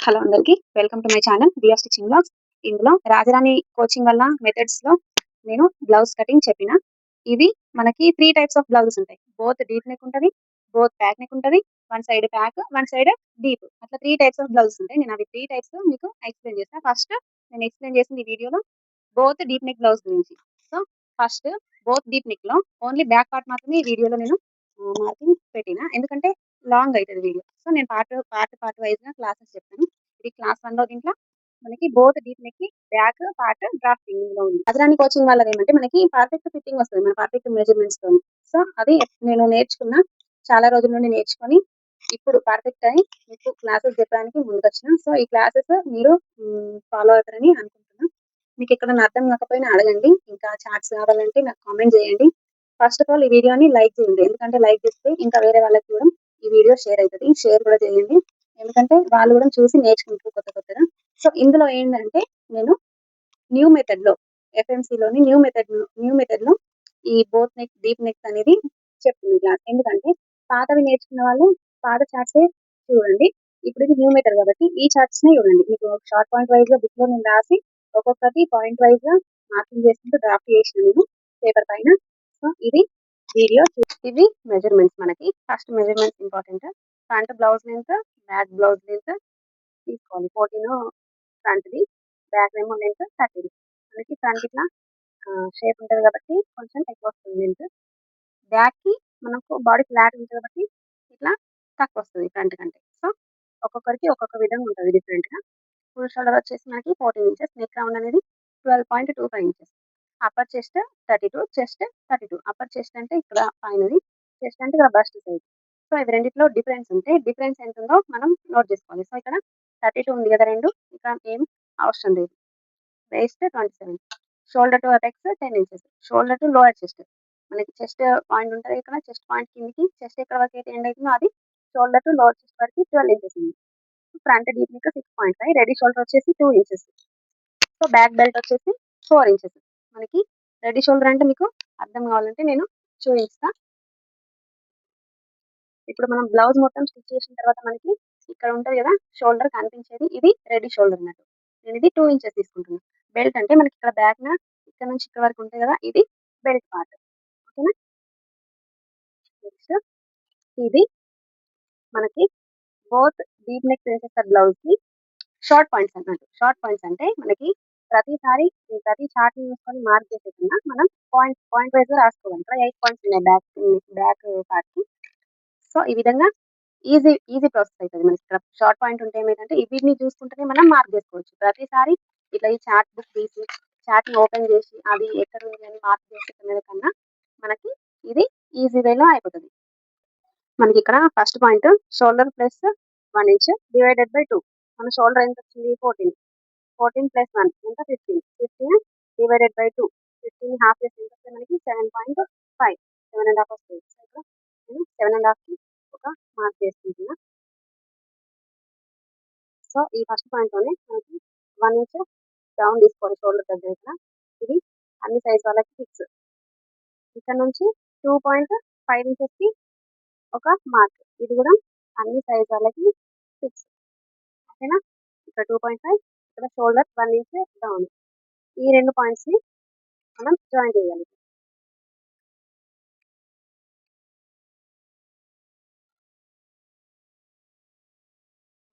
Hello అందరికి welcome to my channel BR stitching blogs. ఇందులో రాజరాణి కోచింగ్ వల్ల మెథడ్స్లో నేను బ్లౌజ్ కటింగ్ చెప్పిన. ఇది మనకి 3 టైప్స్ ఆఫ్ బ్లౌజెస్ ఉంటాయి. బోత్ డీప్ నెక్ ఉంటుంది, బోత్ ప్యాక్ నెక్ ఉంటుంది, one side pack, one side deep, అట్లా 3 టైప్స్ ఆఫ్ బ్లౌజెస్ ఉంటాయి. నేను అవి 3 టైప్స్ మీకు ఎక్స్ప్లెయిన్ చేస్తాను. ఫస్ట్ నేను ఎక్స్ప్లెయిన్ చేసిన ఈ వీడియోలో బోత్ డీప్ నెక్ బ్లౌజ్ గురించి. So first both deep neck లో ఓన్లీ బ్యాక్ పార్ట్ మాత్రమే ఈ వీడియోలో నేను మార్కింగ్ పెట్టిన, ఎందుకంటే లాంగ్ అవుతుంది వీడియో. సో నేను పార్ట్ వైజ్ గా క్లాసెస్ చెప్తాను. ఇది క్లాస్ 1 లో దీంట్లో మనకి బోత్ డీప్ నెక్ కి బ్యాక్ పార్ట్ డ్రాఫ్టింగ్ లో ఉంది. అదరాని కోచింగ్ వల్ల ఏమంటే మనకి పర్ఫెక్ట్ ఫిట్టింగ్ వస్తుంది, మన పర్ఫెక్ట్ మెజర్మెంట్స్ తో. సో అది నేను నేర్చుకున్న, చాలా రోజుల నుండి నేర్చుకొని ఇప్పుడు పర్ఫెక్ట్ అయి మీకు క్లాసెస్ చెప్పడానికి ముందుకు వచ్చిన. సో ఈ క్లాసెస్ మీరు ఫాలో అవుతారని అనుకుంటున్నాను. మీకు ఎక్కడ అర్థం కాకపోయినా అడగండి, ఇంకా చార్ట్స్ కావాలంటే నాకు కామెంట్ చేయండి. ఫస్ట్ ఆఫ్ ఆల్ ఈ వీడియోని లైక్ చేయండి, ఎందుకంటే లైక్ చేస్తే ఇంకా వేరే వాళ్ళకి కూడా ఈ వీడియో షేర్ అవుతుంది. షేర్ కూడా చేయండి, ఎందుకంటే వాళ్ళు కూడా చూసి నేర్చుకుంటారు కొత్తగా. సో ఇందులో ఏంటంటే నేను న్యూ మెథడ్ లో ఎఫ్ఎంసీలోని న్యూ మెథడ్ లో ఈ బోత్ నెక్ డీప్ నెక్ అనేది చెప్తుంది క్లాస్. ఎందుకంటే పాతవి నేర్చుకున్న వాళ్ళు పాత చార్ట్సే చూడండి. ఇప్పుడు ఇది న్యూ మెథడ్ కాబట్టి ఈ చార్ట్స్ నే చూడండి. మీకు షార్ట్ పాయింట్ వైజ్ గా బుక్ లో నేను రాసి ఒక్కొక్కటి పాయింట్ వైజ్ గా మార్కింగ్ చేసుకుంటూ డ్రాఫ్ట్ చేసిన నేను పేపర్ పైన. సో ఇది వీడియో. ఇవి మెజర్మెంట్స్. మనకి first measurements important. Front blouse length, back blouse length తీసుకోవాలి. 14 ఫ్రంట్ది, బ్యాక్ ఏమో లెంత్ 13. మనకి ఫ్రంట్ ఇట్లా షేప్ ఉంటుంది కాబట్టి కొంచెం ఎక్కువ వస్తుంది లెంత్. బ్యాక్ కి మనకు బాడీ ఫ్లాట్ ఉంటుంది కాబట్టి ఇట్లా తక్కువ వస్తుంది ఫ్రంట్ కంటే. సో ఒక్కొక్కరికి ఒక్కొక్క విధంగా ఉంటుంది డిఫరెంట్ గా. ఫుల్ షోల్డర్ వచ్చేసి మనకి 14 ఇంచెస్, నెక్ రౌండ్ అనేది 12.25 inches, upper chest 32, chest 32. Upper chest అంటే ఇక్కడ పైనది, చెస్ట్ అంటే ఇక్కడ బస్ట్ సైజ్. సో ఇవి రెండిట్లో డిఫరెన్స్ ఉంటే డిఫరెన్స్ ఎంత ఉందో మనం నోట్ చేసుకోవాలి. సో ఇక్కడ 32 ఉంది కదా రెండు, ఇక్కడ ఏం అవసరం లేదు. Waste 27, shoulder to apex 10 inches, shoulder to lower chest. మనకి చెస్ట్ పాయింట్ ఉంటుంది ఇక్కడ, చెస్ట్ పాయింట్ కిందికి చెస్ట్ ఎక్కడ వరకు అయితే ఎండ్ అవుతుందో అది షోల్డర్ టు లోవర్ చెస్ట్ వరకు 12 ఇంచెస్ ఉంది. Front deep neck 6.5, ready shoulder వచ్చేసి 2 ఇంచెస్. సో బ్యాక్ బెల్ట్ వచ్చేసి 4 ఇంచెస్. మనకి రెడీ షోల్డర్ అంటే మీకు అర్థం కావాలంటే నేను చూపిస్తా. ఇప్పుడు మనం బ్లౌజ్ మొత్తం స్టిచ్ చేసిన తర్వాత మనకి ఇక్కడ ఉంటుంది కదా షోల్డర్ కనిపించేది, ఇది రెడీ షోల్డర్ అన్నట్టు. నేను ఇది 2 ఇంచెస్ తీసుకుంటున్నాను. బెల్ట్ అంటే మనకి ఇక్కడ బ్యాక్ ఇక్కడ నుంచి ఇక్కడ వరకు ఉంటుంది కదా, ఇది బెల్ట్ పార్ట్. ఓకేనా. నెక్స్ట్ ఇది మనకి both deep neck princess blouse కి షార్ట్ పాయింట్స్ అన్నట్టు. షార్ట్ పాయింట్స్ అంటే మనకి ప్రతిసారి ప్రతి చార్ట్ ని చూసుకొని మార్క్ చేసేకన్నా మనం పాయింట్ వైజ్ గా రాసుకోవాలి. ఇక్కడ 8 పాయింట్స్ ఉన్నాయి బ్యాక్ పార్ట్ కి. సో ఈ విధంగా ఈజీ ప్రాసెస్ అవుతుంది. మనకి ఇక్కడ షార్ట్ పాయింట్ ఉంటే ఏమైందంటే వీటిని చూసుకుంటేనే మనం మార్క్ చేసుకోవచ్చు. ప్రతిసారి ఇట్లా ఈ చార్ట్ బుక్ తీసి చార్ట్ ని ఓపెన్ చేసి అది ఎక్కడ ఉంది అని మార్క్ చేసుకునే కన్నా మనకి ఇది ఈజీ వేలో అయిపోతుంది. మనకి ఇక్కడ first point shoulder plus 1 inch divided by 2. మన షోల్డర్ ఎంత వచ్చింది 14 ప్లస్ 1 ఎంత 15 డివైడెడ్ బై 2. 15 హాఫ్ చేసి ఎంత వస్తుంది మనకి 7.5, 7.5 వస్తుంది. సో ఇక్కడ నేను 7.5 కి ఒక మార్క్ చేసుకుంటున్నా. సో ఈ ఫస్ట్ పాయింట్ లోనే మనకి 1 ఇంచ్ డౌన్ తీసుకోవాలి షోల్డర్ దగ్గర. ఇక్కడ ఇది అన్ని సైజ్ వాళ్ళకి ఫిక్స్. ఇక్కడ నుంచి 2.5 ఇంచెస్ కి ఒక మార్క్, ఇది కూడా అన్ని సైజ్ వాళ్ళకి ఫిక్స్. ఓకేనా. ఇక్కడ 2.5, ఇక్కడ షోల్డర్ 1 ఇంచ్ డౌన్. ఈ రెండు పాయింట్స్ ని మనం జాయిన్ చేయాలి.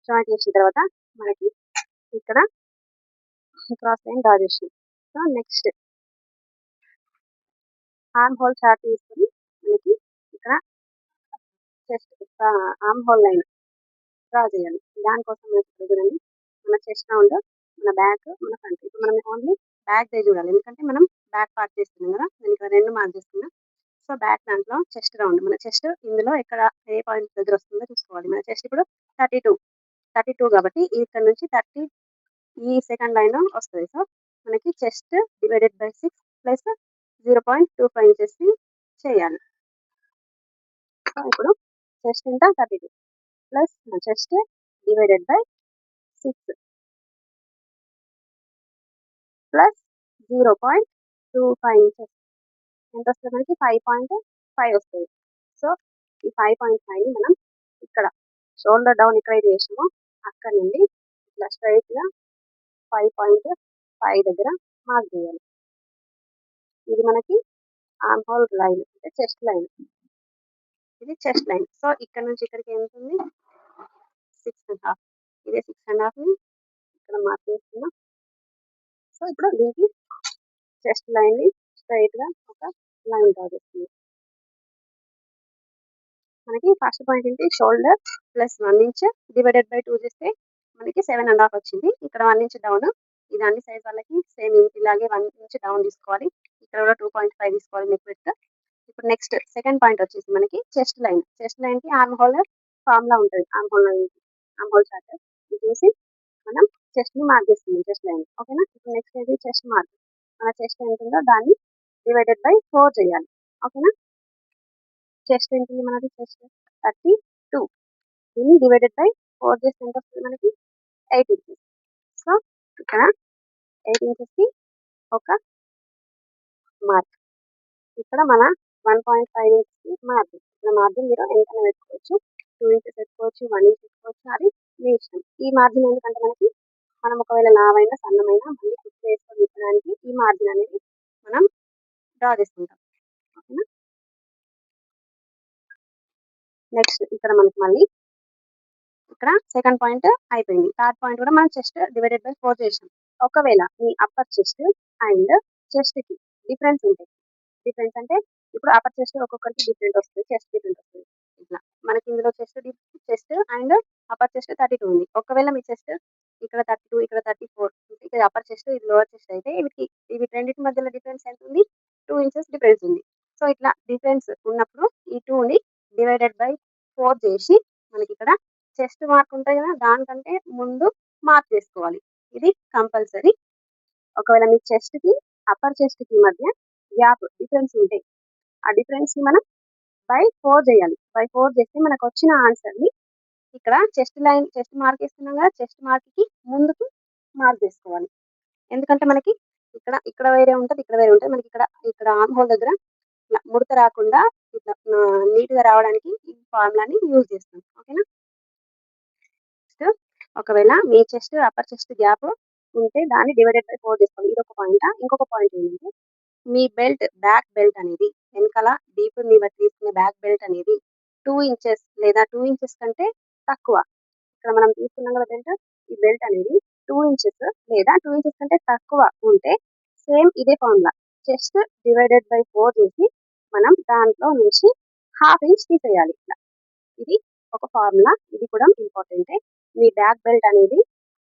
జాయిన్ చేసిన తర్వాత మనకి ఇక్కడ క్రాస్ లైన్ డ్రా చేసాం. So next arm whole chart తీసుకొని మనకి ఇక్కడ chest arm whole line draw చేయాలి. దానికోసం మనకి చూడండి, మన చెస్ట్ రౌండ్, మన బ్యాక్, మన ఫ్రంట్. ఇప్పుడు మనం ఓన్లీ బ్యాక్ డే చూడాలి, ఎందుకంటే మనం బ్యాక్ పార్ట్ చేస్తున్నాం కదా. నేను ఇక్కడ రెండు మార్క్ చేస్తున్నా. సో బ్యాక్ దాంట్లో చెస్ట్ రౌండ్, మన చెస్ట్ ఇందులో ఎక్కడ ఏ పాయింట్ దగ్గర వస్తుందో చూసుకోవాలి. మన చెస్ట్ ఇప్పుడు 32 కాబట్టి ఇక్కడ నుంచి 30 ఈ సెకండ్ లైన్ లో వస్తుంది. సో మనకి chest divided by 6 plus 0.25 inches చేయాలి. సో ఇప్పుడు చెస్ట్ ఎంత 32 plus chest divided by 6 plus 0.25 inches ఎంత వస్తుంది మనకి 5.5 వస్తుంది. సో ఈ 5.5 ని మనం ఇక్కడ షోల్డర్ డౌన్ ఎక్కడైతే చేసామో అక్కడ నుండి ఇట్లా స్ట్రైట్గా 5.5 దగ్గర మార్క్ చేయాలి. ఇది మనకి ఆర్మ్ హోల్ లైన్ అంటే చెస్ట్ లైన్. ఇది చెస్ట్ లైన్. సో ఇక్కడ నుంచి ఇక్కడికి ఎంత ఉంది 6.5. ఇదే 6.5ని ఇక్కడ మార్క్ చేసుకున్నాం. సో ఇప్పుడు దీనికి చెస్ట్ లైన్ని స్ట్రైట్గా ఒక లైన్ డ్రా చేస్తుంది. మనకి ఫస్ట్ పాయింట్ ఏంటి, shoulder plus 1 inch divided by 2 చేస్తే మనకి 7.5 వచ్చింది. ఇక్కడ 1 ఇంచ్ డౌన్. ఇది అన్ని సైజ్ వాళ్ళకి సేమ్ ఇలాగే 1 ఇంచ్ డౌన్ తీసుకోవాలి. ఇక్కడ కూడా 2.5 తీసుకోవాలి నెక్ విడ్త్. ఇప్పుడు నెక్స్ట్ సెకండ్ పాయింట్ వచ్చేసి మనకి చెస్ట్ లైన్. చెస్ట్ లైన్ కి ఆర్మ్ హోల్ ఫార్ములా ఉంటుంది. ఆర్మ్ హోల్ చార్ట్ ఇది చూసి మనం చెస్ట్ ని మార్క్ చేస్తుంది చెస్ట్ లైన్. ఓకేనా. ఇప్పుడు నెక్స్ట్ ఏంటి, చెస్ట్ మార్క్. మన చెస్ట్ ఎంత ఉందో దాన్ని డివైడెడ్ బై 4 చేయాలి. ఓకేనా. చెస్ట్ ఎంత ఉంది మనది, చెస్ట్ 32. దీన్ని డివైడెడ్ బై 4 చేస్తే ఎంత వస్తుంది మనకి 8 ఇంచెస్. సో ఇక్కడ 8 ఇంచెస్ కి ఒక మార్క్. ఇక్కడ మన 1.5 ఇంచెస్ కి మార్జిన్. ఇక్కడ మార్జిన్ మీరు ఎంతైనా పెట్టుకోవచ్చు, 2 ఇంచెస్ పెట్టుకోవచ్చు, 1 ఇంచ్ పెట్టుకోవచ్చు, అది మీ ఇష్టం. ఈ మార్జిన్ ఎందుకంటే మనం ఒకవేళ లావైన సన్నమైన మళ్ళీ కుర్చీ వేసుకొని విప్పడానికి ఈ మార్జిన్ అనేది మనం డ్రా చేసుకుంటాం. ఓకేనా. నెక్స్ట్ ఇక్కడ మనకి మళ్ళీ ఇక్కడ సెకండ్ పాయింట్ అయిపోయింది. థర్డ్ పాయింట్ కూడా మనం చెస్ట్ డివైడెడ్ బై 4 చేసాం. ఒకవేళ మీ అప్పర్ చెస్ట్ అండ్ చెస్ట్ కి డిఫరెన్స్ ఉంటాయి. డిఫరెన్స్ అంటే ఇప్పుడు అప్పర్ చెస్ట్ ఒక్కొక్కరికి డిఫరెంట్ వస్తుంది, చెస్ట్ డిఫరెంట్ వస్తుంది. ఇట్లా మనకి ఇందులో చెస్ట్ అండ్ అప్పర్ చెస్ట్ 32 ఉంది. ఒకవేళ మీ చెస్ట్ ఇక్కడ 32, ఇక్కడ 34, ఇక్కడ అప్పర్ చెస్ట్, ఇది లోవర్ చెస్ట్ అయితే ఇవి రెండింటి మధ్యలో డిఫరెన్స్ ఎంత ఉంది, 2 ఇంచెస్ డిఫరెన్స్ ఉంది. సో ఇట్లా డిఫరెన్స్ ఉన్నప్పుడు ఈ 2ని డివైడెడ్ బై 4 చేసి మనకి ఇక్కడ చెస్ట్ మార్క్ ఉంటుంది కదా, దానికంటే ముందు మార్క్ చేసుకోవాలి. ఇది కంపల్సరీ. ఒకవేళ మీ చెస్ట్ కి అప్పర్ చెస్ట్ కి మధ్య గ్యాప్ డిఫరెన్స్ ఉంటే ఆ డిఫరెన్స్ ని మనం బై 4 చేయాలి. బై 4 చేస్తే మనకు వచ్చిన ఆన్సర్ ని ఇక్కడ చెస్ట్ మార్క్ వేస్తున్నాం కదా, చెస్ట్ మార్క్ కి ముందుకు మార్క్ చేసుకోవాలి. ఎందుకంటే మనకి ఇక్కడ వేరే ఉంటుంది, ఇక్కడ వేరే ఉంటుంది. మనకి ఇక్కడ ఆర్మ్ హోల్ దగ్గర ఇట్లా ముడత రాకుండా ఇట్లా నీట్ గా రావడానికి ఈ ఫార్ములాని యూజ్ చేస్తాం. ఓకేనా. ఒకవేళ మీ చెస్ట్ అప్పర్ చెస్ట్ గ్యాప్ ఉంటే దాన్ని డివైడెడ్ బై 4 చేసుకోవాలి. ఇది ఒక పాయింట్. ఇంకొక పాయింట్ ఏంటంటే మీ బ్యాక్ బెల్ట్ అనేది వెనకాల డీప్ ని బట్టి తీసుకునే బ్యాక్ బెల్ట్ అనేది 2 ఇంచెస్ లేదా 2 ఇంచెస్ కంటే తక్కువ. ఇక్కడ మనం తీసుకున్నాం కదా బెల్ట్, ఈ బెల్ట్ అనేది 2 ఇంచెస్ లేదా 2 ఇంచెస్ కంటే తక్కువ ఉంటే సేమ్ ఇదే ఫార్ములా చెస్ట్ డివైడెడ్ బై 4 చేసి మనం దాంట్లో నుంచి 1/2 ఇంచ్ తీసేయాలి. ఇట్లా ఇది ఒక ఫార్ములా. ఇది కూడా ఇంపార్టెంటే. మీ బ్యాక్ బెల్ట్ అనేది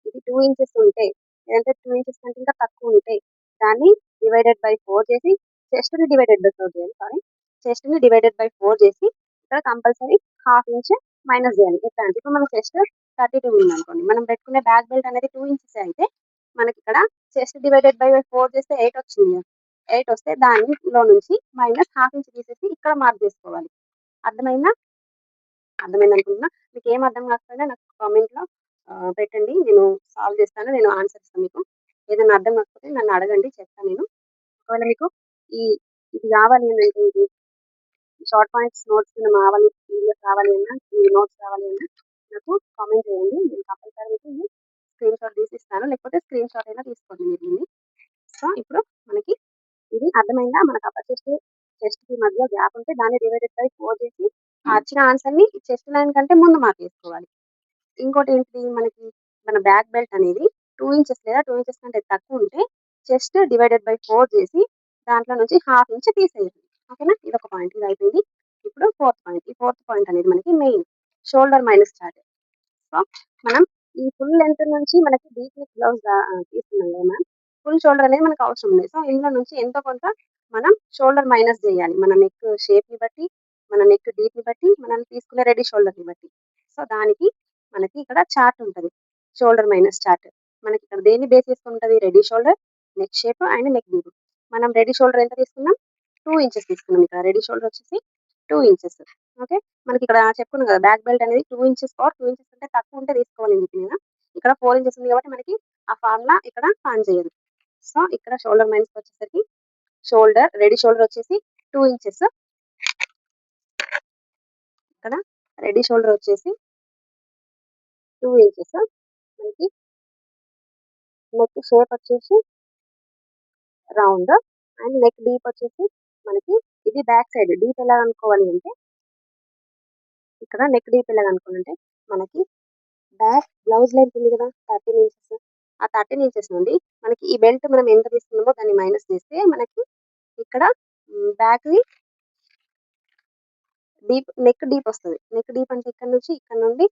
ఇది 2 ఇంచెస్ ఉంటే లేదంటే 2 ఇంచెస్ కంటే ఇంకా తక్కువ ఉంటే దాన్ని డివైడెడ్ బై 4 చేసి చెస్ట్ ని డివైడెడ్ బై 4 చేయాలి. చెస్ట్ ని డివైడెడ్ బై 4 చేసి ఇక్కడ కంపల్సరీ 1/2 ఇంచ్ మైనస్ చేయాలి. ఎట్లా అంటే ఇప్పుడు మన చెస్ట్ 32 ఉంది అనుకోండి, మనం పెట్టుకునే బ్యాక్ బెల్ట్ అనేది 2 ఇంచెస్ అయితే మనకి ఇక్కడ చెస్ట్ డివైడెడ్ బై 4 చేస్తే 8 వచ్చింది. 8 వస్తే దానిలో నుంచి మైనస్ 1/2 ఇంచ్ తీసేసి ఇక్కడ మార్క్ చేసుకోవాలి. అర్థమైంది అనుకుంటున్నా. మీకు ఏం అర్థం కాకపోయినా నాకు కామెంట్లో పెట్టండి, నేను సాల్వ్ చేస్తాను, నేను ఆన్సర్ ఇస్తాను. మీకు ఏదైనా అర్థం కాకపోతే నన్ను అడగండి, చెప్తాను నేను. ఒకవేళ మీకు ఇది కావాలి అంటే ఇది షార్ట్ పాయింట్స్ నోట్స్ కావాలి, పీడిఎఫ్ కావాలి అన్నా, ఈ నోట్స్ కావాలి అన్నా నాకు కామెంట్ చేయండి. నేను కంపల్సరీ మీకు ఇది స్క్రీన్ షాట్ తీసి ఇస్తాను, లేకపోతే స్క్రీన్ షాట్ అయినా తీసుకోండి మీరు దీన్ని. సో ఇప్పుడు మనకి ఇది అర్థమైందా. మనకు అప్పర్ చెస్ట్ కి మధ్య గ్యాప్ ఉంటే దాన్ని డివైడెడ్ బై 4 చేసి వచ్చిన ఆన్సర్ ని చెస్ట్ లైన్ కంటే ముందు మార్క్ చేసుకోవాలి. ఇంకోటి ఏంటిది, మన బ్యాక్ బెల్ట్ అనేది 2 ఇంచెస్ లేదా 2 ఇంచెస్ కంటే తక్కువ ఉంటే చెస్ట్ డివైడెడ్ బై 4 చేసి దాంట్లో నుంచి 1/2 ఇంచ్ తీసేయాలి. ఓకేనా. ఇది ఒక పాయింట్, ఇది అయిపోయింది. ఇప్పుడు ఫోర్త్ పాయింట్. ఈ ఫోర్త్ పాయింట్ అనేది మనకి main shoulder minus chart. So మనం ఈ ఫుల్ లెంత్ నుంచి మనకి డీప్ నెక్ బ్లౌజ్ తీసుకున్నాం కదా మనం, ఫుల్ షోల్డర్ అనేది మనకు అవసరం లేదు. సో ఇందులో నుంచి ఎంతో కొంత మనం షోల్డర్ మైనస్ చేయాలి. మన నెక్ షేప్ ని బట్టి, మన నెక్ డీప్ ని బట్టి, మనం తీసుకునే రెడీ షోల్డర్ ని బట్టి. సో దానికి మనకి ఇక్కడ చార్ట్ ఉంటుంది, షోల్డర్ మైనస్ చార్ట్. మనకి ఇక్కడ దేన్ని బేస్ చేసుకుని ఉంటుంది, ready shoulder, neck shape and neck deep. మనం రెడీ షోల్డర్ ఎంత తీసుకున్నాం, 2 ఇంచెస్ తీసుకున్నాం. ఇక్కడ రెడీ షోల్డర్ వచ్చేసి 2 ఇంచెస్. ఓకే. మనకి ఇక్కడ చెప్పుకున్నాం కదా, బ్యాక్ బెల్ట్ అనేది 2 ఇంచెస్ ఆర్ 2 ఇంచెస్ కంటే తక్కువ ఉంటే తీసుకోవాలి. ఇక్కడ 4 ఇంచెస్ ఉంది కాబట్టి మనకి ఆ ఫార్ములా ఇక్కడ పని చేయదు. సో ఇక్కడ షోల్డర్ మైనస్ వచ్చేసరికి రెడీ షోల్డర్ వచ్చేసి 2 ఇంచెస్. ఇక్కడ రెడీ షోల్డర్ వచ్చేసి 2 ఇంచెస్ మనకి నెక్ షేప్ వచ్చేసి రౌండ్ అండ్ నెక్ డీప్ వచ్చేసి మనకి ఇది బ్యాక్ సైడ్ డీప్ ఎలా అనుకోవాలి అంటే ఇక్కడ నెక్ డీప్ ఎలా అనుకోవాలంటే మనకి బ్యాక్ బ్లౌజ్ లెంత్ ఉంది కదా 13 ఇంచెస్. ఆ 13 ఇంచెస్ నుండి మనకి ఈ బెల్ట్ మనం ఎంత తీసుకున్నామో దాన్ని మైనస్ చేస్తే మనకి ఇక్కడ బ్యాక్ డీప్ నెక్ డీప్ వస్తుంది. నెక్ డీప్ అంటే ఇక్కడ నుంచి ఇక్కడ నుండి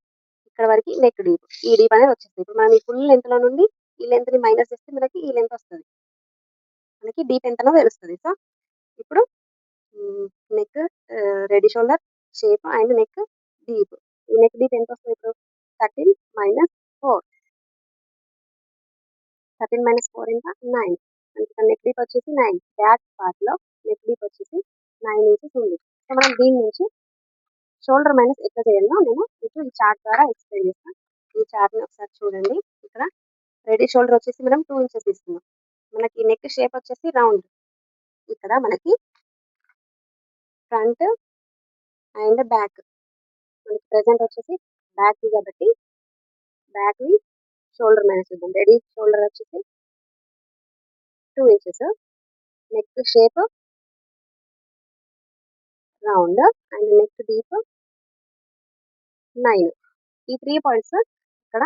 ఇక్కడ వరకు నెక్ డీప్ ఈ డీప్ అనేది వచ్చేస్తుంది. ఇప్పుడు మనం ఈ ఫుల్ లెంత్ లో నుండి ఈ లెంత్ ని మైనస్ చేస్తే మనకి ఈ లెంత్ వస్తుంది. మనకి డీప్ ఎంతనో తెలుస్తుంది. సో ఇప్పుడు neck ready shoulder shape and neck deep neck deep ఎంత వస్తుంది ఇప్పుడు 13 - 4 13 - 4 ఎంత 9. మనకి నెక్ డీప్ వచ్చేసి 9 బ్యాక్ పార్ట్ లో నెక్ డీప్ వచ్చేసి 9 ఇంచెస్ ఉంది. సో మనం దీని నుంచి షోల్డర్ మైనస్ ఎట్లా చేయాలో నేను మీకు ఈ చార్ట్ ద్వారా ఎక్స్ప్లెయిన్ చేస్తాను. ఈ చార్ట్ ని ఒకసారి చూడండి. ఇక్కడ రెడీ షోల్డర్ వచ్చేసి మనం 2 ఇంచెస్ తీసుకున్నాం. మనకి నెక్ షేప్ వచ్చేసి రౌండ్. ఇక్కడ మనకి ఫ్రంట్ అండ్ బ్యాక్ మనకి ప్రెసెంట్ వచ్చేసి బ్యాక్ కాబట్టి బ్యాక్ ని షోల్డర్ మైనస్ చేద్దాం. రెడీ షోల్డర్ వచ్చేసి 2 inches neck shape round and neck deep 9. ఈ 3 పాయింట్స్ ఇక్కడ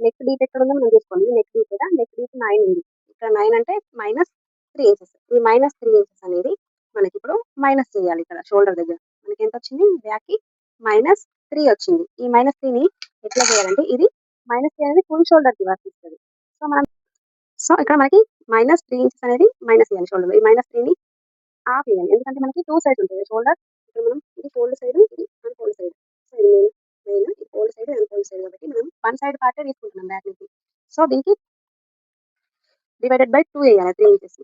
నెక్ డీప్ ఎక్కడ ఉందో మనం చూసుకోండి. నెక్ డీప్ కదా నెక్ డీప్ 9 ఉంది. ఇక్కడ 9 అంటే -3 ఇంచెస్. ఈ -3 ఇంచెస్ అనేది మనకి ఇప్పుడు మైనస్ చేయాలి. ఇక్కడ షోల్డర్ దగ్గర మనకి ఎంత వచ్చింది బ్యాక్ కి -3 వచ్చింది. ఈ -3ని ఎట్లా చేయాలంటే ఇది -3 అనేది ఫుల్ షోల్డర్ కి వర్తిస్తుంది. సో ఇక్కడ మనకి -3 ఇంచెస్ అనేది మైనస్ చేయాలి షోల్డర్. ఈ -3ని హాఫ్ చేయాలి. ఎందుకంటే మనకి 2 సైడ్స్ ఉంటుంది షోల్డర్. ఇక్కడ మనం ఇది ఫోల్డ్ సైడ్ ఇది అన్ఫోల్డ్ సైడ్. సో ఇది మెయిన్ ఇది ఫోల్డ్ సైడ్ అన్ఫోల్డ్ సైడ్ కాబట్టి మనం వన్ సైడ్ పార్టే తీసుకుంటున్నాం బ్యాక్ నుంచి. సో దీనికి /2 వేయాలి 3 ఇంచెస్.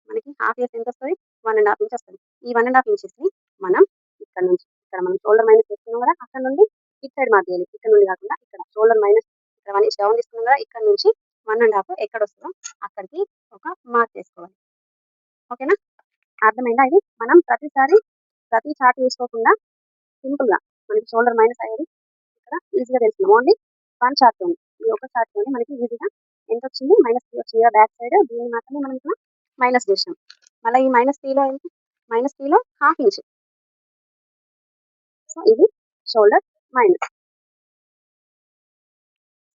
మనకి హాఫ్ చేస్తే ఎంత వస్తుంది 1.5 ఇంచ్ వస్తుంది. ఈ 1.5 ఇంచెస్ని మనం ఇక్కడ నుంచి ఇక్కడ మనం షోల్డర్ మైనస్ చేసుకున్నాం కదా అక్కడ నుండి ఇటు సైడ్ మార్క్ చేయాలి. ఇక్కడ నుండి కాకుండా ఇక్కడ షోల్డర్ మైనస్ ఇక్కడ 1 ఇంచ్ డౌన్ తీసుకున్నాం కదా ఇక్కడ నుంచి 1.5 ఎక్కడ వస్తుందో అక్కడికి ఒక మార్క్ చేసుకోవాలి. ఓకేనా అర్థమైందా? ఇది మనం ప్రతిసారి ప్రతి చార్ట్ చూసుకోకుండా సింపుల్ గా మనకి షోల్డర్ మైనస్ అయ్యేది ఇక్కడ ఈజీగా తెలుస్తుంది. ఓన్లీ వన్ చార్ట్ తోని ఈ ఒక చార్ట్ తోని మనకి ఈజీగా ఎంత వచ్చింది -3 వచ్చింది కదా బ్యాక్ సైడ్. దీన్ని మాత్రమే మనం ఇక్కడ మైనస్ చేసినాం. మళ్ళీ ఈ -3లో ఎంత -3లో హాఫ్ ఇంచ్. సో ఇది షోల్డర్ మైనస్.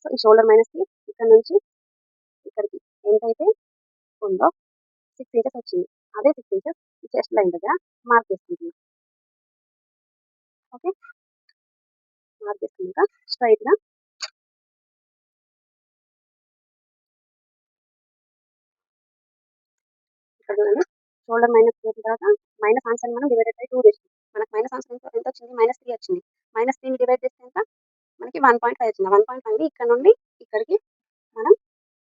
సో ఈ షోల్డర్ మైనస్ కి ఇక్కడ నుంచి ఇక్కడికి ఎంతైతే ఉందో 6 ఇంచెస్ వచ్చింది. అదే 6 ఇంచెస్ ఈ చెస్ట్ లైన్ దగ్గర మార్క్ చేసుకుంటున్నాం. ఓకే మార్క్ చేసుకున్నాక స్ట్రైట్ గా ఇక్కడ చూడండి షోల్డర్ మైనస్ చేసిన తర్వాత మైనస్ ఆన్సర్ మనం /2 చేసినాం. మనకు మైనస్ ఆన్సర్ ఎంత వచ్చింది -3 వచ్చింది. -3ని డివైడ్ చేస్తే ఎంత మనకి 1.5 వచ్చింది. 1.5 ఇక్కడ నుండి ఇక్కడికి మనం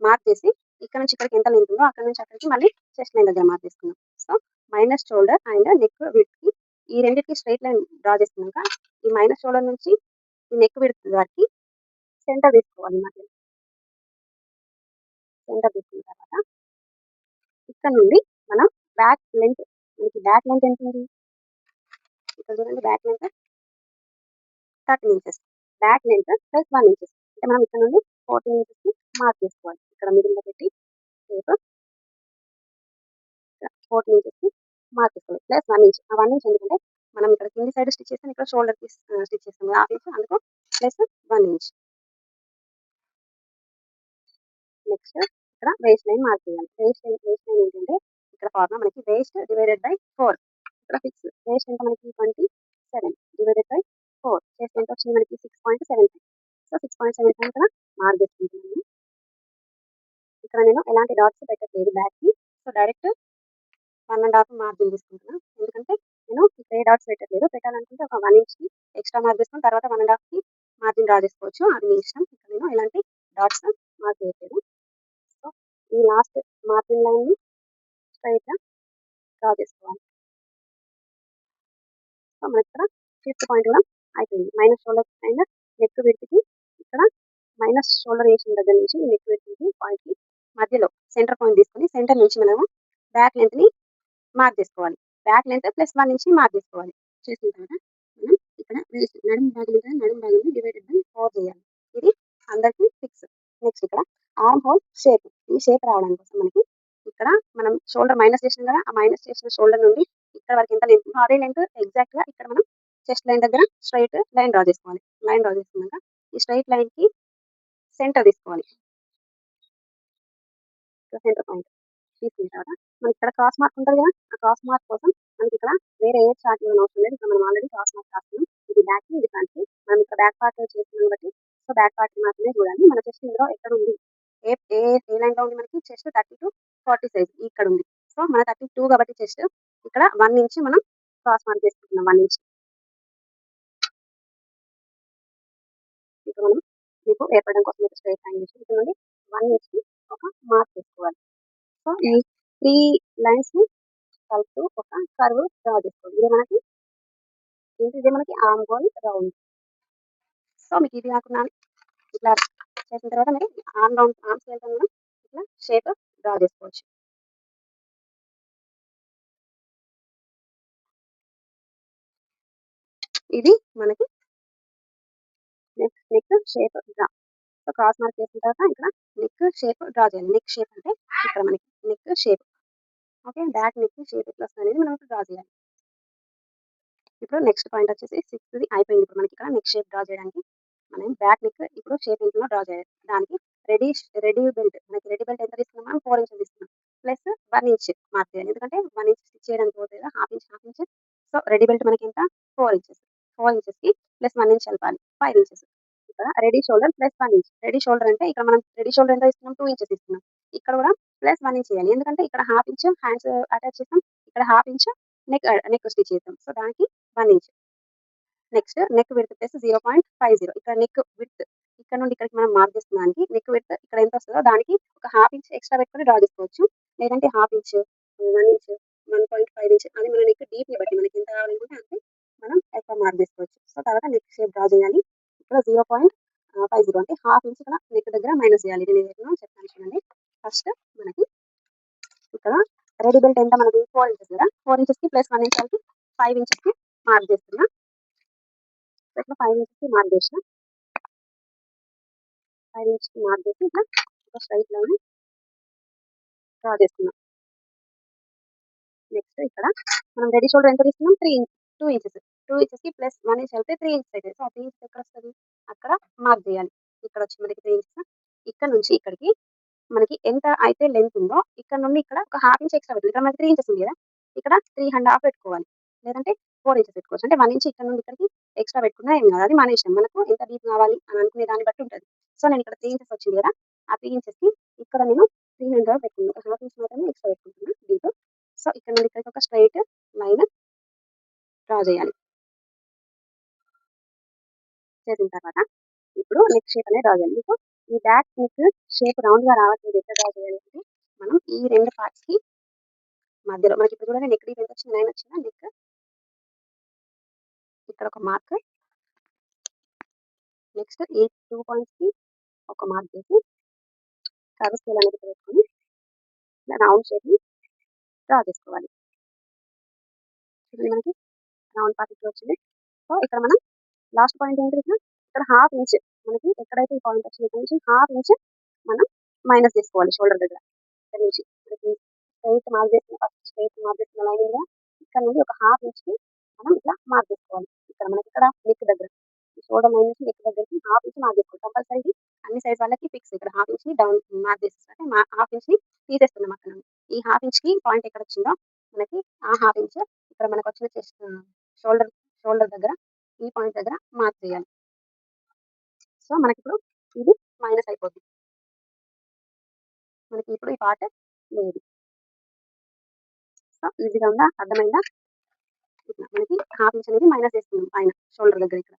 మార్క్ చేసి ఇక్కడ నుంచి ఇక్కడికి ఎంత లెంత్ ఉందో అక్కడ నుంచి అక్కడికి మళ్ళీ చెస్ట్ లైన్ దగ్గర మార్క్ చేసుకున్నాం. So minus shoulder and neck width కి ఈ రెండింటికి స్ట్రైట్ లైన్ డ్రా చేసుకున్నాక ఈ మైనస్ షోల్డర్ నుంచి ఈ నెక్ విడ్త్ వరకు సెంటర్ తీసుకోవాలి. మధ్య సెంటర్ తీసుకున్న తర్వాత ఇక్కడ నుండి మనం బ్యాక్ లెంత్ మనకి బ్యాక్ లెంత్ ఎంత ఉంది ఇక్కడ చూడండి back length 13 inches. Back length +1 inches అంటే మనం ఇక్కడ నుండి 14 ఇంచెస్ కి మార్క్ చేసుకోవాలి. ఇక్కడ మిడిల్ లో పెట్టి టేప్ 14 ఇంచెస్ కి మార్క్ చేసుకోవాలి +1 ఇంచ్. ఆ 1 ఇంచ్ ఎందుకంటే మనం ఇక్కడ కింది సైడ్ స్టిచ్ చేస్తాం ఇక్కడ షోల్డర్ కి స్టిచ్ చేస్తాం హాఫ్ ఇంచ్ అందుకు +1 ఇంచ్. నెక్స్ట్ ఇక్కడ వేస్ట్ లైన్ మార్క్ చేయాలి. వేస్ట్ లైన్ ఏంటంటే ఇక్కడ ఫార్ములా మనకి వేస్ట్ /4 ఇక్కడ ఫిక్స్ వేస్ట్ ఎంత మనకి 27 /4 చేస్తే ఎంత వచ్చింది మనకి 6.75. సో 6.75 ఇక్కడ మార్క్ చేసుకుంటున్నాను. ఇక్కడ నేను ఎలాంటి డాట్స్ పెట్టట్లేదు బ్యాక్ కి. సో డైరెక్ట్ 1.5 మార్జిన్ తీసుకుంటున్నాను. ఎందుకంటే నేను ఇక్కడ ఏ డాట్స్ పెట్టట్లేదు. పెట్టాలనుకుంటే ఒక 1 ఇంచ్ కి ఎక్స్ట్రా మార్క్ చేసుకుని తర్వాత 1.5 కి మార్జిన్ డ్రా చేసుకోవచ్చు. అది మీ ఇష్టం. ఇక్కడ నేను ఎలాంటి డాట్స్ మార్క్ చేయట్లేదు. సో ఈ లాస్ట్ మార్జిన్ లైన్ ని స్ట్రైట్ గా డ్రా చేసుకోవాలి. సో మనకి ఇక్కడ 5th పాయింట్ కూడా అయిపోయింది. Minus shoulder and neck width కి ఇక్కడ మైనస్ షోల్డర్ వేసిన దగ్గర నుంచి ఈ నెక్ విడ్త్ కి పాయింట్ కి మధ్యలో సెంటర్ పాయింట్ తీసుకొని సెంటర్ నుంచి మనము బ్యాక్ లెంత్ ని మార్క్ చేసుకోవాలి. బ్యాక్ లెంత్ +1 ఇంచ్ మార్క్ చేసుకోవాలి. చేసిన తర్వాత మనం ఇక్కడ వేస్ట్ నడుము భాగం ని /4 చేయాలి. ఇది అందరికి ఫిక్స్. నెక్స్ట్ ఇక్కడ ఆర్మ్ హోల్ షేప్. ఈ షేప్ రావడానికి కోసం మనకి ఇక్కడ మనం షోల్డర్ మైనస్ చేసినాం కదా, ఆ మైనస్ చేసిన షోల్డర్ నుండి ఇక్కడ వరకు ఎంత లెంత్ ఉందో అదే లెంత్ ఎగ్జాక్ట్గా ఇక్కడ మనం చెస్ట్ లైన్ దగ్గర స్ట్రైట్ లైన్ డ్రా చేసుకోవాలి. లైన్ డ్రా చేసుకున్నాక ఈ స్ట్రైట్ లైన్కి సెంటర్ తీసుకోవాలి. సెంటర్ పాయింట్ తీసుకున్న తర్వాత మనకి ఇక్కడ క్రాస్ మార్క్ ఉంటుంది కదా, ఆ క్రాస్ మార్క్ కోసం మనకి ఇక్కడ వేరే ఏ చార్ట్ ఇవ్వడం అవసరం లేదు. ఇక్కడ మనం ఆల్రెడీ క్రాస్ మార్క్ రాస్తున్నాం. ఇది బ్యాక్ కి, ఇది ఫ్రంట్ కి. మనం ఇక్కడ బ్యాక్ పార్ట్ చేస్తున్నాం బట్టి సో బ్యాక్ పార్ట్ మాత్రమే చూడాలి. మన చెస్ట్ ఇందులో ఎక్కడ ఉంది, ఏ ఏ ఏ లైన్ లో ఉంది మనకి చెస్ట్ 30 to 40 సైజ్ ఇక్కడ ఉంది. సో మన 32 కాబట్టి చెస్ట్ ఇక్కడ 1 ఇంచ్ మనం క్రాస్ మార్క్ చేసుకుంటున్నాం. 1 ఇంచ్ ఇక్కడ మనం మీకు ఏర్పడడం కోసం ఒక స్ట్రైట్ లైన్ చేసి ఇక్కడ నుండి 1 ఇంచ్ కి ఒక మార్క్ చేసుకోవాలి. సో ఈ 3 లైన్స్ ని కలుపుతూ ఒక కర్వ్ డ్రా చేసుకోవాలి. ఇదే మనకి ఆర్మ్ హోల్ రౌండ్. సో మీకు ఇది కాకుండా ఇట్లా చేసిన తర్వాత మీరు ఆర్మ్స్ వెళ్తాం కూడా ఇట్లా షేప్ డ్రా చేసుకోవచ్చు. ఇది మనకి neck shape draw. So cross mark చేసిన తర్వాత ఇక్కడ నెక్ షేప్ డ్రా చేయాలి. నెక్ షేప్ అంటే ఇక్కడ మనకి neck shape, okay, back neck shape ఎట్లా వస్తుంది అనేది మనం డ్రా చేయాలి. ఇప్పుడు నెక్స్ట్ పాయింట్ వచ్చేసి 6th అయిపోయింది. ఇప్పుడు మనకి ఇక్కడ నెక్ షేప్ డ్రా చేయడానికి మనం బ్యాక్ నెక్ ఇప్పుడు షేప్ ఎంతనో డ్రా చేయాలి. దానికి రెడీ బెల్ట్, మనకి రెడీ బెల్ట్ ఎంత తీసుకున్నాం, మనం 4 ఇంచెస్ తీసుకున్నాం. ప్లస్ 1 ఇంచ్ మార్క్ చేయాలి. ఎందుకంటే 1 ఇంచ్ స్టిచ్ చేయడానికి పోతుంది కదా, half inch. So ready belt మనకి ఎంత, 4 ఇంచెస్. 4 ఇంచెస్ కి ప్లస్ 1 ఇంచ్ కలపాలి, 5 ఇంచెస్. ఇక్కడ ready shoulder plus 1 inch. Ready shoulder అంటే ఇక్కడ మనం రెడీ షోల్డర్ ఎంత తీసుకున్నాం, 2 ఇంచెస్ తీసుకున్నాం. ఇక్కడ కూడా ప్లస్ 1 ఇంచ్ చేయాలి. ఎందుకంటే ఇక్కడ హాఫ్ ఇంచ్ హ్యాండ్స్ అటాచ్ చేస్తాం, ఇక్కడ హాఫ్ ఇంచ్ నెక్ స్టిచ్ చేస్తాం. సో దానికి 1 inch. Next neck width plus 0.50. ఇక్కడ నెక్ విడ్త్ ఇక్కడ నుండి ఇక్కడికి మనం మార్క్ చేసుకున్నానికి నెక్ విడ్త్ ఇక్కడ ఎంత వస్తుందో దానికి ఒక హాఫ్ ఇంచ్ ఎక్స్ట్రా పెట్టుకొని డ్రా చేసుకోవచ్చు. లేదంటే హాఫ్ ఇంచ్, 1 ఇంచ్, 1.5 ఇంచ్ అది మన నెక్ డీప్ ని బట్టి మనకి ఎంత కావాలనుకుంటే అంతే మనం ఎక్కువ మార్క్ చేసుకోవచ్చు. సో తర్వాత నెక్ షేప్ డ్రా చేయాలి. ఇక్కడ 0.50 అంటే హాఫ్ ఇంచ్ ఇక్కడ నెక్ దగ్గర మైనస్ చేయాలి. ఇది నేను చెప్తాను చూడండి. ఫస్ట్ మనకి ఇక్కడ రెడీ బెల్ట్ ఎంత మనకి 4 ఇంచెస్ కదా, 4 ఇంచెస్ కి ప్లస్ 1 ఇంచ్ కలిపి 5 ఇంచెస్ కి మార్క్ చేస్తున్నా. ఇట్లా 5 ఇంచెస్ కి మార్క్ చేసిన, 5 ఇంచ్ కి మార్క్ చేసి ఇట్లా ఒక స్ట్రైట్ లైన్ డ్రా చేసుకున్నాం. నెక్స్ట్ ఇక్కడ మనం రెడీ షోల్డర్ ఎంత తీసుకున్నాం, 2 ఇంచెస్. 2 ఇంచెస్ కి ప్లస్ 1 ఇంచ్ వెళ్తే 3 ఇంచెస్ అవుతుంది. సో ఆ 3 ఇంచెస్ ఎక్కడ వస్తుంది, అక్కడ మార్క్ చేయాలి. ఇక్కడ వచ్చి మనకి 3 ఇంచెస్. ఇక్కడ నుంచి ఇక్కడికి మనకి ఎంత అయితే లెంత్ ఉందో ఇక్కడ నుండి ఇక్కడ ఒక హాఫ్ ఇంచ్ ఎక్స్ట్రా పెట్టాలి. ఇక్కడ మనకి 3 ఇంచెస్ ఉంది కదా, ఇక్కడ 3.5 పెట్టుకోవాలి. లేదంటే 4 ఇంచెస్ పెట్టుకోవచ్చు. అంటే 1 ఇంచ్ ఇక్కడ నుండి ఇక్కడికి ఎక్స్ట్రా పెట్టుకున్నా ఏం కాదు, అది మన ఇష్టం. మనకు ఎంత డీప్ కావాలి అని అనుకునే దాన్ని బట్టి ఉంటుంది. సో నేను ఇక్కడ 3 ఇంచెస్ వచ్చింది కదా, ఆ 3 ఇంచెస్ కి ఇక్కడ నేను 300 పెట్టుకున్నాను. ఒక హాఫ్ ఇంచ్ మాత్రమే ఎక్స్ట్రా పెట్టుకుంటున్నాను డీప్. సో ఇక్కడ నుండి ఇక్కడికి ఒక స్ట్రైట్ లైన్ డ్రా చేయాలి. చేసిన తర్వాత ఇప్పుడు నెక్ షేప్ అనేది డ్రా చేయాలి. మీకు ఈ బ్యాక్ నెక్ షేప్ రౌండ్ గా రావట్లేదు, ఎట్లా డ్రా చేయాలి అంటే మనం ఈ 2 పార్ట్స్ కి మధ్యలో మనకి ఇప్పుడు చూడండి నెక్ డీప్ ఎంత వచ్చింది, 9 వచ్చిందా నెక్. ఇక్కడ ఒక మార్క్, నెక్స్ట్ ఈ 2 పాయింట్స్ కి ఒక మార్క్ చేసి కర్వ్ స్కేల్ అనేది పెట్టుకొని ఇలా రౌండ్ షేప్ ని డ్రా చేసుకోవాలి. చూడండి మనకి రౌండ్ పార్ట్ ఇట్లా వచ్చింది. సో ఇక్కడ మనం లాస్ట్ పాయింట్ ఏంటి, ఇక్కడ హాఫ్ ఇంచ్ మనకి ఎక్కడైతే ఈ పాయింట్ వచ్చింది ఇక్కడ నుంచి హాఫ్ ఇంచ్ మనం మైనస్ చేసుకోవాలి షోల్డర్ దగ్గర. ఇక్కడ నుంచి మనకి స్ట్రైట్ మార్క్ చేసిన ఫస్ట్ స్ట్రైట్ మార్క్ చేసిన లైన్ ఉందా, ఇక్కడ నుండి ఒక హాఫ్ ఇంచ్ కి మనం ఇట్లా మార్క్ చేసుకోవాలి. ఇక్కడ మనకి ఇక్కడ నెక్ దగ్గర షోల్డర్ లైన్ నుంచి నెక్ దగ్గరికి హాఫ్ ఇంచ్ మార్క్ చేసుకోవాలి. కంపల్సరీ అన్ని సైజ్ వాళ్ళకి ఫిక్స్. ఇక్కడ హాఫ్ ఇంచ్ ని డౌన్ మార్క్ చేసేస్తే హాఫ్ ఇంచ్ ని తీసేస్తున్నాం అక్కడ నుండి. ఈ హాఫ్ ఇంచ్ కి పాయింట్ ఎక్కడ వచ్చిందో మనకి ఆ హాఫ్ ఇంచ్ ఇక్కడ మనకు వచ్చిన చెస్ట్ షోల్డర్ షోల్డర్ దగ్గర ఈ పాయింట్ దగ్గర మార్క్ చేయాలి. సో మనకి ఇప్పుడు ఇది మైనస్ అయిపోతుంది, మనకి ఇప్పుడు ఈ పార్ట్ లేదు. సో ఈజీగా ఉందా, అర్థమైందా. ఇట్లా మనకి హాఫ్ ఇంచ్ అనేది మైనస్ చేస్తున్నాం పైన షోల్డర్ దగ్గర. ఇక్కడ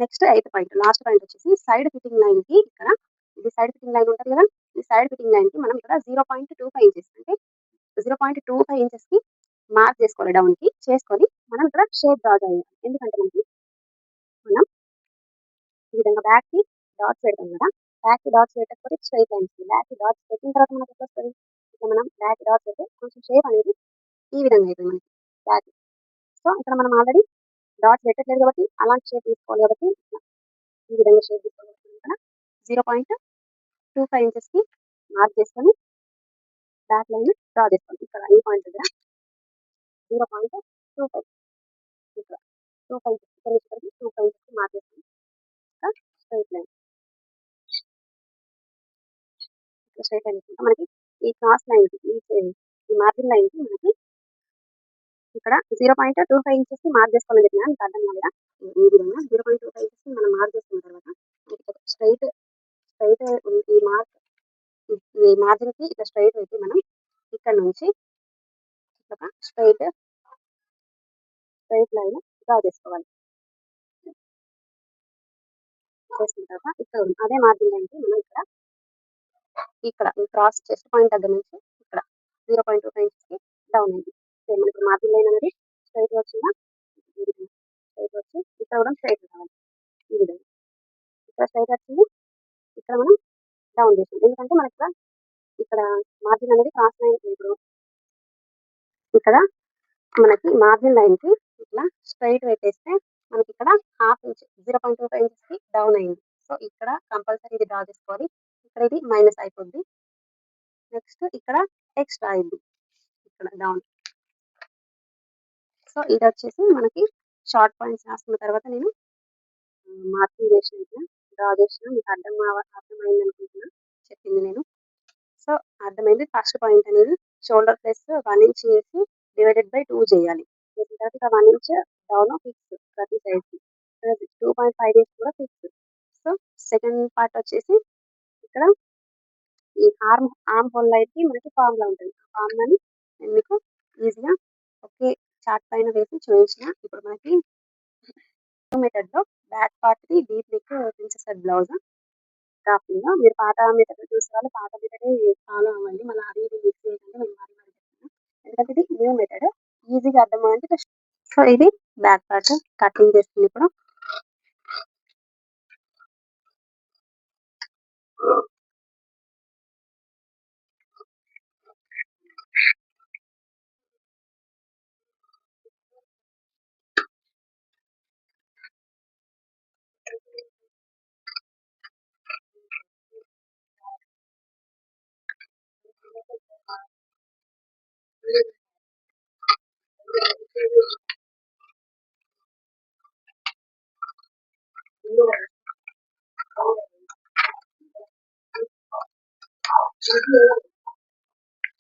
next 8th point, last point వచ్చేసి సైడ్ ఫిట్టింగ్ లైన్ కి ఇక్కడ ఇది సైడ్ ఫిట్టింగ్ లైన్ ఉంటుంది కదా, ఈ సైడ్ ఫిట్టింగ్ లైన్ కి మనం ఇక్కడ 0.25 ఇంచెస్ అంటే 0.25 ఇంచెస్ కి మార్క్ చేసుకోవాలి. డౌన్ కి చేసుకొని మనం ఇక్కడ షేప్ డ్రా చేయాలి. ఎందుకంటే మనకి మనం ఈ విధంగా బ్యాక్ కి డాట్స్ పెడతాం కదా, బ్యాక్ కి డాట్స్ పెట్టకపోతే స్ట్రైట్ లైన్స్, బ్యాక్ కి డాట్స్ పెట్టిన తర్వాత మనకి ఎట్లా వస్తుంది, ఇట్లా మనం బ్యాక్ కి డాట్స్ పెడితే కొంచెం షేప్ అనేది ఈ విధంగా అవుతుంది మనకి బ్యాక్. సో ఇక్కడ మనం ఆల్రెడీ డాట్స్ పెట్టట్లేదు కాబట్టి అలాంటి షేప్ తీసుకోవాలి కాబట్టి ఈ విధంగా షేప్ తీసుకోవాలి. ఇక్కడ 0.25 ఇంచెస్ కి మార్క్ చేసుకొని బ్యాక్ లైన్ డ్రా చేసుకోవాలి. ఇక్కడ ఈ పాయింట్ దగ్గర 0.25 ఇక్కడ 25 ఇక్కడ నుంచి ఇక్కడికి 25 మార్క్ చేసుకొని ఇక్కడ స్ట్రైట్ లైన్ ఇక్కడ స్ట్రైట్ లైన్ తీసుకుంటాం. మనకి ఈ క్రాస్ లైన్కి ఈ మార్జిన్ లైన్కి మనకి ఇక్కడ 0.25 ఇంచెస్ మార్క్ చేసుకోవాలని చెప్పిన మీకు అర్థం కాలేదా? ఈ విధంగా 0.25 ఇంచెస్ మనం మార్క్ చేసుకున్న తర్వాత స్ట్రైట్ ఈ మార్క్ ఈ మార్జిన్కి ఇట్లా స్ట్రైట్ అయితే మనం ఇక్కడ నుంచి ఒక స్ట్రైట్ లైన్ డ్రా చేసుకోవాలి. చేసుకున్న తర్వాత ఇక్కడ అదే మార్జిన్ లైన్కి మనం ఇక్కడ క్రాస్ చెస్ట్ పాయింట్ దగ్గర నుంచి ఇక్కడ 0.25 ఇంచెస్కి డౌన్ అయింది. మనకి మార్జిన్ లైన్ అనేది స్ట్రైట్ వచ్చిందా, స్ట్రైట్ వచ్చి ఇక్కడ కూడా స్ట్రైట్ రావాలి. ఈ విధంగా ఇక్కడ స్ట్రైట్ వచ్చింది, ఇక్కడ మనం డౌన్ చేసాం. ఎందుకంటే మనకి ఇక్కడ మార్జిన్ అనేది క్రాస్ లైన్ ఇప్పుడు ఇక్కడ మనకి మార్జిన్ లైన్కి ఇట్లా స్ట్రైట్ పెట్టేస్తే మనకి ఇక్కడ హాఫ్ ఇంచ్ 0.25 ఇంచెస్కి డౌన్ అయింది. సో ఇక్కడ కంపల్సరీ ఇది డ్రా చేసుకోవాలి. ఇక్కడ ఇది మైనస్ అయిపోద్ది. నెక్స్ట్ ఇక్కడ ఎక్స్ట్రా అయింది ఇక్కడ డౌన్. సో ఇది వచ్చేసి మనకి షార్ట్ పాయింట్స్ రాసుకున్న తర్వాత నేను మార్కింగ్ చేసిన ఇట్లా డ్రా చేసిన. మీకు అర్థమైంది అనుకుంటున్నా చెప్పింది నేను. సో అర్థమైంది. ఫస్ట్ పాయింట్ అనేది షోల్డర్ ప్లస్ 1 ఇంచ్ చేసి డివైడెడ్ బై 2 చేయాలి. చేసిన తర్వాత ఇక 1 ఇంచ్ డౌన్ ఫిక్స్ ప్రతి సైడ్కి, 2.5 ఇంచ్ కూడా ఫిక్స్. సో సెకండ్ పార్ట్ వచ్చేసి ఇక్కడ ఈ ఆర్మ్ హోల్ లైన్కి మనకి ఫార్ములా ఉంటుంది. ఆ ఫార్ములాని నేను మీకు ఈజీగా ఒకే చార్ట్ పైన వేసి చూపించిన. ఇప్పుడు మనకి మెథడ్లో బ్యాక్ పార్ట్కి deep neck princess cut blouse drafting. మీరు పాత మెథడ్ చూసే వాళ్ళు పాత మెథడే ఫాలో అవ్వండి. మళ్ళీ అది ఇది మిక్స్ చేయకండి. నేను మరి చెప్తాను, ఎందుకంటే ఇది న్యూ మెథడ్, ఈజీగా అర్థం అవ్వాలంటే. సో ఇది బ్యాక్ పార్ట్ కటింగ్ చేస్తుంది ఇప్పుడు.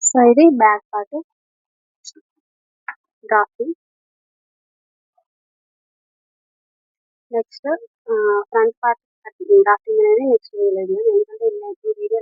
సో ఇది back part drafting. Next front part drafting అనేది నెక్స్ట్ వీడియో, ఎందుకంటే ఈ వీడియో